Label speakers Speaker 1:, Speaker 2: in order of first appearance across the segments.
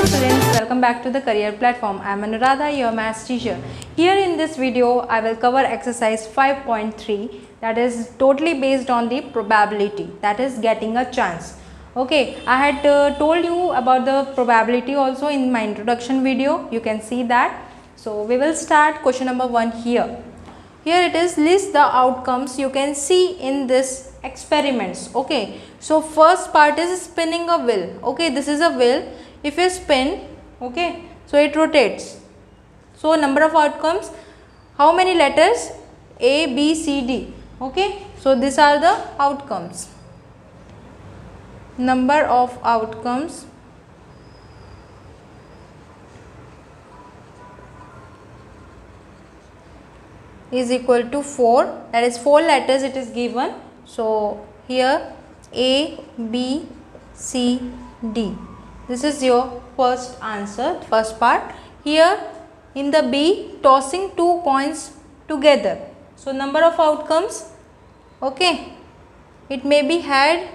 Speaker 1: students, welcome back to the career platform. I am Anuradha, your maths teacher. Here in this video, I will cover exercise 5.3, that is totally based on the probability, that is getting a chance. Okay, I had told you about the probability also in my introduction video. You can see that. So we will start question number 1 here. Here it is, list the outcomes you can see in this experiments. Okay, so first part is spinning a wheel. Okay, this is a wheel. If you spin, okay, so it rotates. So number of outcomes, how many letters? A, B, C, D. Okay, so these are the outcomes. Number of outcomes is equal to 4, that is 4 letters it is given. So here A, B, C, D. This is your first answer, first part. Here in the B, tossing 2 coins together. So number of outcomes, okay, it may be head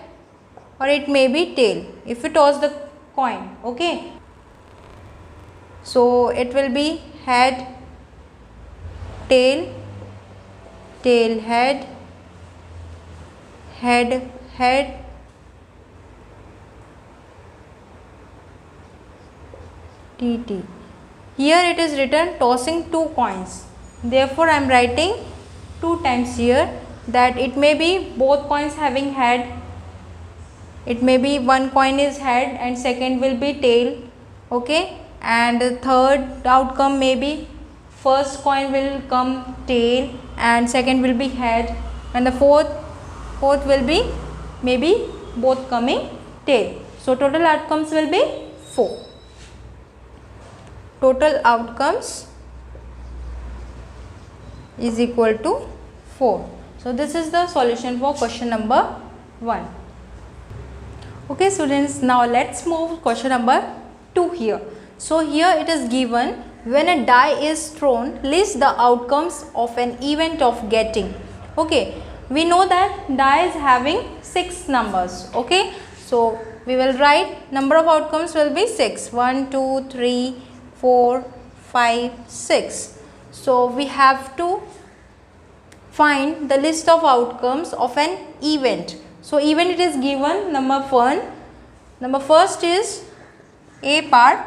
Speaker 1: or it may be tail if you toss the coin. Okay, so it will be head, tail, tail, head, head, head, TT. Here it is written tossing 2 coins. Therefore, I am writing 2 times here, that it may be both coins having head. It may be one coin is head and second will be tail. Okay, and the third outcome may be first coin will come tail and second will be head, and the fourth will be maybe both coming tail. So total outcomes will be 4. Total outcomes is equal to 4. So this is the solution for question number 1. Okay students, now let's move question number 2 here. So here it is given, when a die is thrown, list the outcomes of an event of getting. Okay, we know that die is having 6 numbers. Okay, so we will write number of outcomes will be 6. 1, 2, 3, 4, 5, 6. So we have to find the list of outcomes of an event. So event it is given, number 1. Number first is A part.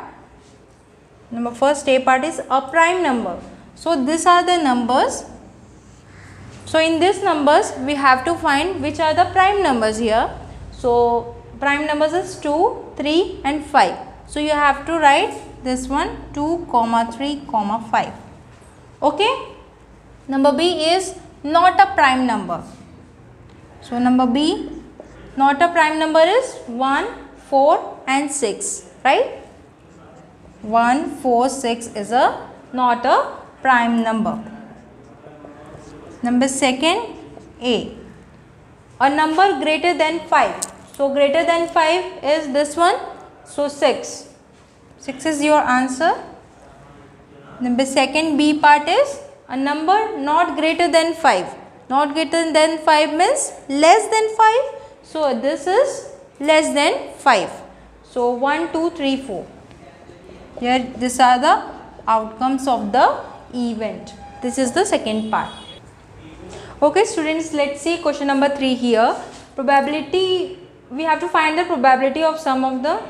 Speaker 1: Number first A part is a prime number. So these are the numbers. So in these numbers we have to find which are the prime numbers here. So prime numbers is 2, 3 and 5. So you have to write this one 2, 3, 5. Okay. Number B is not a prime number. So number B, not a prime number is 1, 4 and 6, right? 1, 4, 6 is not a prime number. Number second, A, a number greater than 5. So greater than 5 is this one. So 6. 6 is your answer. Number second, B part is a number not greater than 5. Not greater than 5 means less than 5. So this is less than 5. So 1, 2, 3, 4. Here these are the outcomes of the event. This is the second part. Okay students, let's see question number 3 here. Probability, we have to find the probability of some of the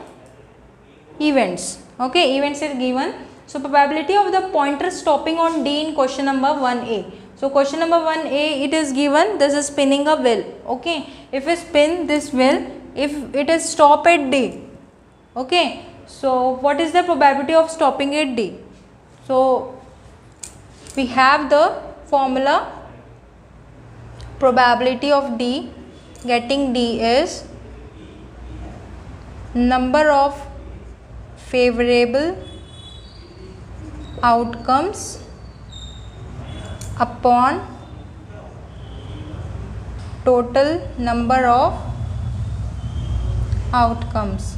Speaker 1: events. Okay, events are given. So probability of the pointer stopping on D in question number 1A. So question number 1A, it is given, this is spinning a wheel. Okay, if we spin this wheel, if it is stop at D. Okay, so what is the probability of stopping at D? So we have the formula, probability of D, getting D is number of favorable outcomes upon total number of outcomes.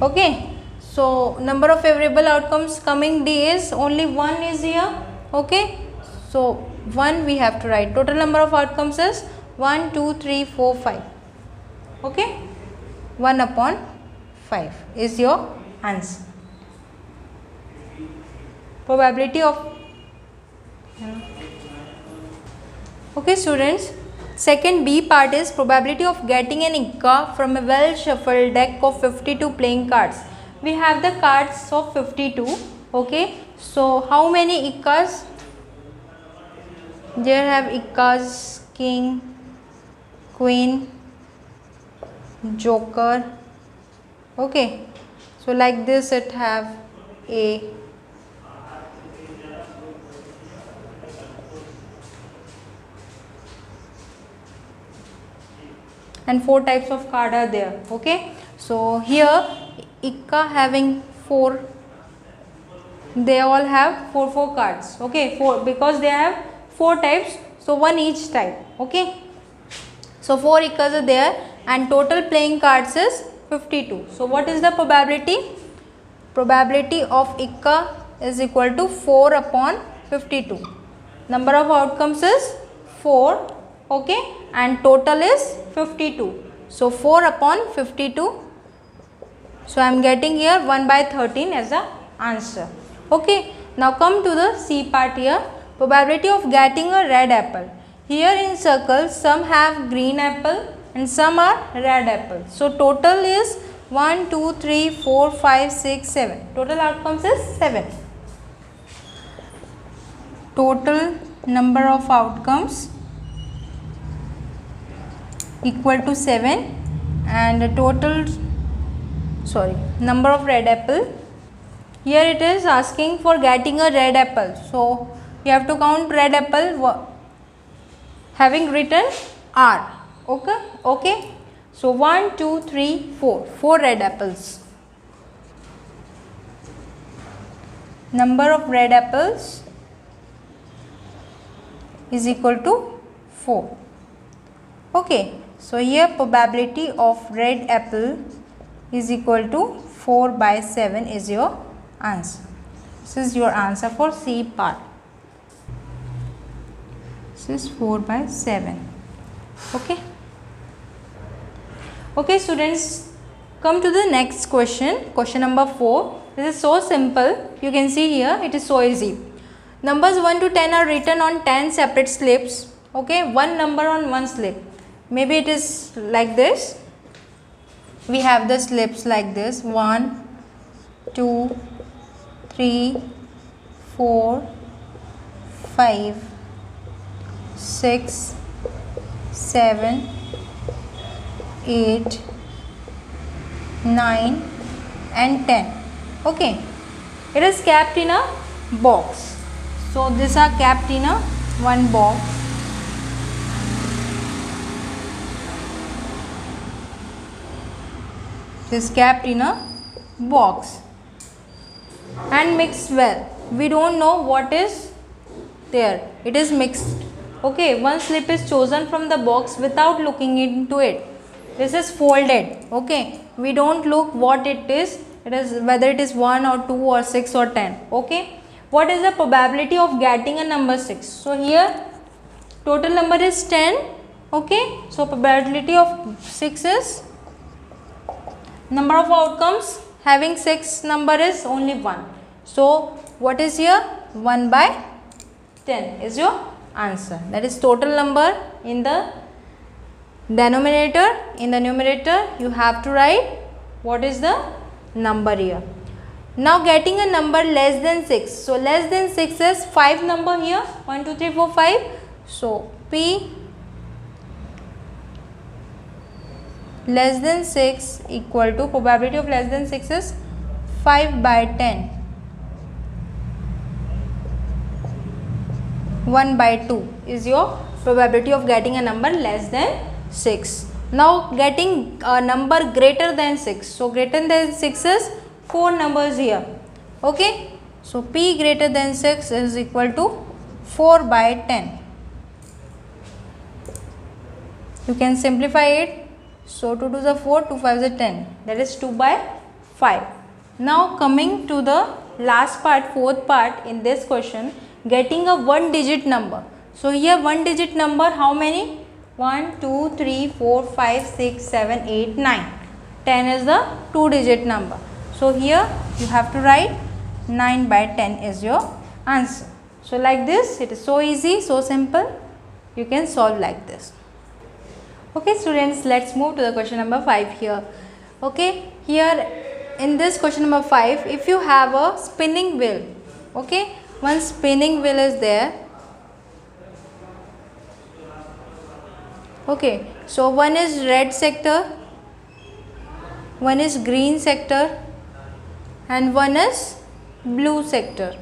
Speaker 1: Okay, so number of favorable outcomes coming D is only 1 is here. Okay, so 1 we have to write. Total number of outcomes is 1, 2, 3, 4, 5. Okay, 1 upon 5 is your answer. Probability of okay students, second B part is probability of getting an Ikka from a well shuffled deck of 52 playing cards. We have the cards of 52. Okay, so how many Ikkas? There have Ikkas, king, queen, joker. Okay, so like this it have a and 4 types of card are there. Okay, so here Ikka having 4, they all have 4 cards. Okay, 4 because they have 4 types, so 1 each type. Okay, so 4 Ikkas are there and total playing cards is 52. So what is the probability? Probability of Ikka is equal to 4 upon 52. Number of outcomes is 4. Okay, and total is 52. So 4 upon 52. So I am getting here 1 by 13 as the answer. Okay, now come to the C part here. Probability of getting a red apple. Here in circle some have green apple and some are red apple. So total is 1, 2, 3, 4, 5, 6, 7. Total outcomes is 7. Total number of outcomes equal to 7 and the total number of red apple. Here it is asking for getting a red apple. So you have to count red apple having written R. Okay. So 1, 2, 3, 4. 4 red apples. Number of red apples is equal to 4. Okay. So here probability of red apple is equal to 4 by 7 is your answer. This is your answer for C part. This is 4 by 7. Okay. Okay students, come to the next question. Question number 4. This is so simple. You can see here it is so easy. Numbers 1 to 10 are written on 10 separate slips. Okay, one number on one slip. Maybe it is like this. We have the slips like this: 1, 2, 3, 4, 5, 6, 7, 8, 9 and 10. Okay, it is kept in a box. So these are kept in a one box. Is kept in a box and mixed well. We don't know what is there. It is mixed. Okay, one slip is chosen from the box without looking into it. This is folded. Okay, we don't look what it is. It is whether it is 1 or 2 or 6 or 10. Okay, what is the probability of getting a number 6? So here total number is 10. Okay, so probability of 6 is, number of outcomes having 6 number is only 1. So what is here? 1 by 10 is your answer. That is total number in the denominator. In the numerator you have to write what is the number here. Now getting a number less than 6. So less than 6 is 5 number here. 1, 2, 3, 4, 5. So P less than 6 equal to, probability of less than 6 is 5 by 10. 1 by 2 is your probability of getting a number less than 6. Now getting a number greater than 6. So greater than 6 is 4 numbers here. Okay. So P greater than 6 is equal to 4 by 10. You can simplify it. So 2 to the 4, 2 5 is 10. That is 2 by 5. Now coming to the last part, fourth part in this question, getting a one digit number. So here one digit number, how many? 1, 2, 3, 4, 5, 6, 7, 8, 9. 10 is the 2-digit number. So here you have to write 9 by 10 is your answer. So like this, it is so easy, so simple, you can solve like this. Okay students, let's move to the question number 5 here. Okay, here in this question number 5, if you have a spinning wheel, okay, one spinning wheel is there. Okay, so one is red sector, one is green sector, and one is blue sector.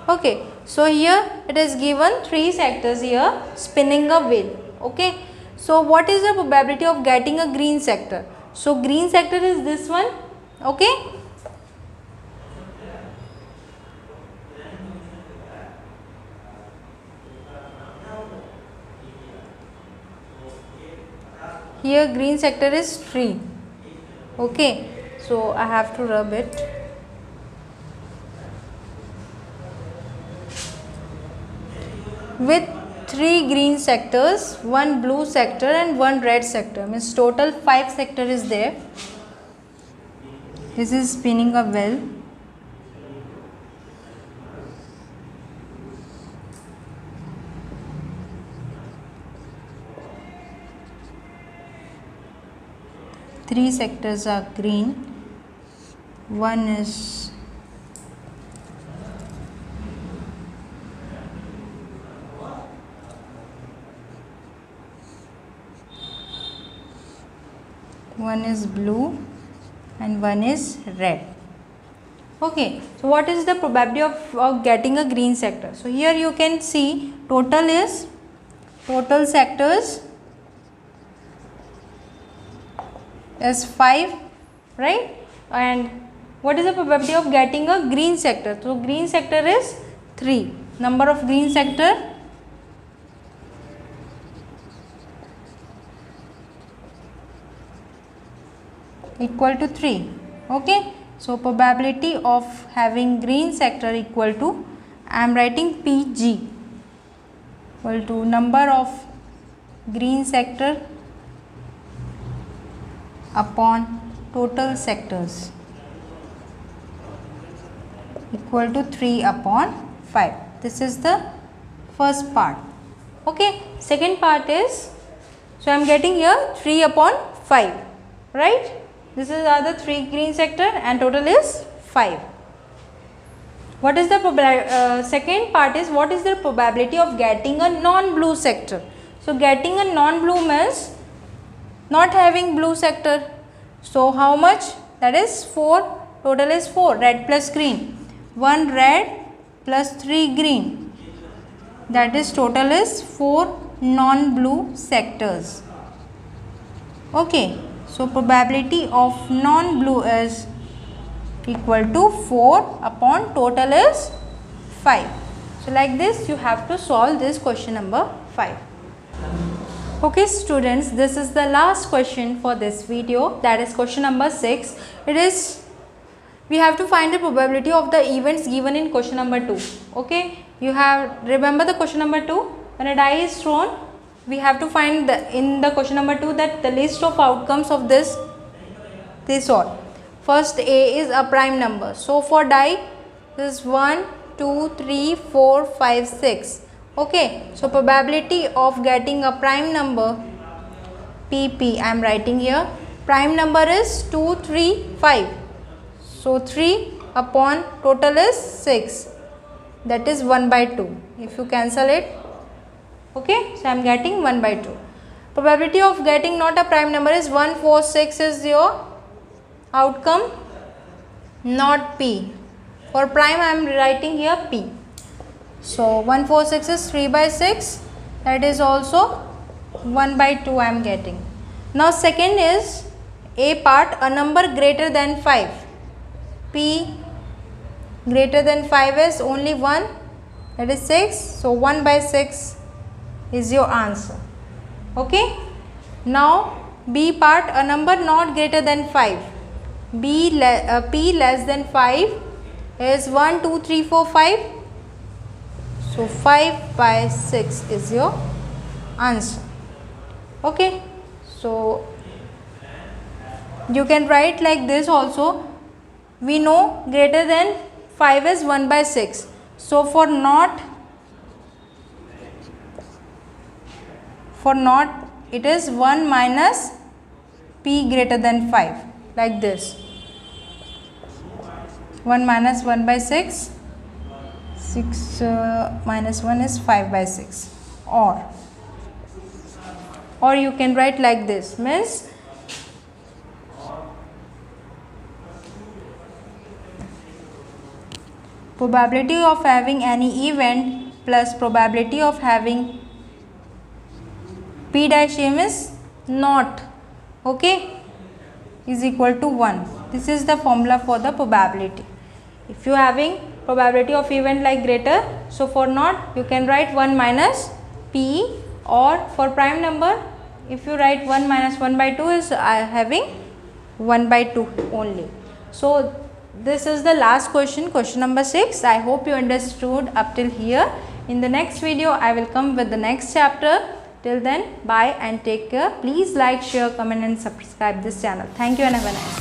Speaker 1: Okay, so here it is given 3 sectors here spinning a wheel. Okay, so what is the probability of getting a green sector? So green sector is this one. Okay, here green sector is 3. Okay, so I have to rub it. With 3 green sectors, 1 blue sector and 1 red sector, means total 5 sector is there. This is spinning a wheel. Three sectors are green, one is blue and one is red. Okay, so what is the probability of getting a green sector? So here you can see total sectors is 5, right? And what is the probability of getting a green sector? So green sector is 3. Number of green sector equal to 3. Okay, so probability of having green sector equal to, I am writing PG, equal to number of green sector upon total sectors, equal to 3 upon 5. This is the first part. Okay, second part is, so I am getting here 3 upon 5, right? This is the 3 green sector and total is 5. What is the second part is, what is the probability of getting a non-blue sector? So getting a non-blue means not having blue sector. So how much? That is 4. Total is 4. Red plus green. 1 red plus 3 green. That is total is 4 non-blue sectors. Okay. So probability of non-blue is equal to 4 upon total is 5. So like this you have to solve this question number 5. Okay students, this is the last question for this video, that is question number 6. It is, we have to find the probability of the events given in question number 2. Okay, you have, remember the question number 2, when a die is thrown, we have to find in the question number 2 that the list of outcomes of this all. First A is a prime number. So for die, this is 1, 2, 3, 4, 5, 6. Okay, so probability of getting a prime number PP, I am writing here, prime number is 2, 3, 5. So 3 upon total is 6, that is 1 by 2. If you cancel it, okay, so I am getting 1 by 2. Probability of getting not a prime number is 1, 4, 6 is your outcome, not P. For prime I am writing here P. So 1, 4, 6 is 3 by 6, that is also 1 by 2 I am getting. Now second is A part, a number greater than 5. P greater than 5 is only 1, that is 6. So 1 by 6 is your answer. Okay. Now B part, a number not greater than 5. P less than 5 is 1, 2, 3, 4, 5. So 5 by 6 is your answer. Okay. So You can write like this also. We know greater than 5 is 1 by 6. So for not it is 1 minus p greater than 5, like this. 1 minus 1 by 6, 6 minus 1 is 5 by 6. Or you can write like this, means probability of having any event plus probability of having p dash m is not, okay, is equal to 1. This is the formula for the probability. If you having probability of event like greater, so for not you can write 1 minus p, or for prime number if you write 1 minus 1 by 2 is having 1 by 2 only. So this is the last question, question number 6. I hope you understood up till here. In the next video I will come with the next chapter. Till then, bye and take care. Please like, share, comment and subscribe this channel. Thank you and have a nice day.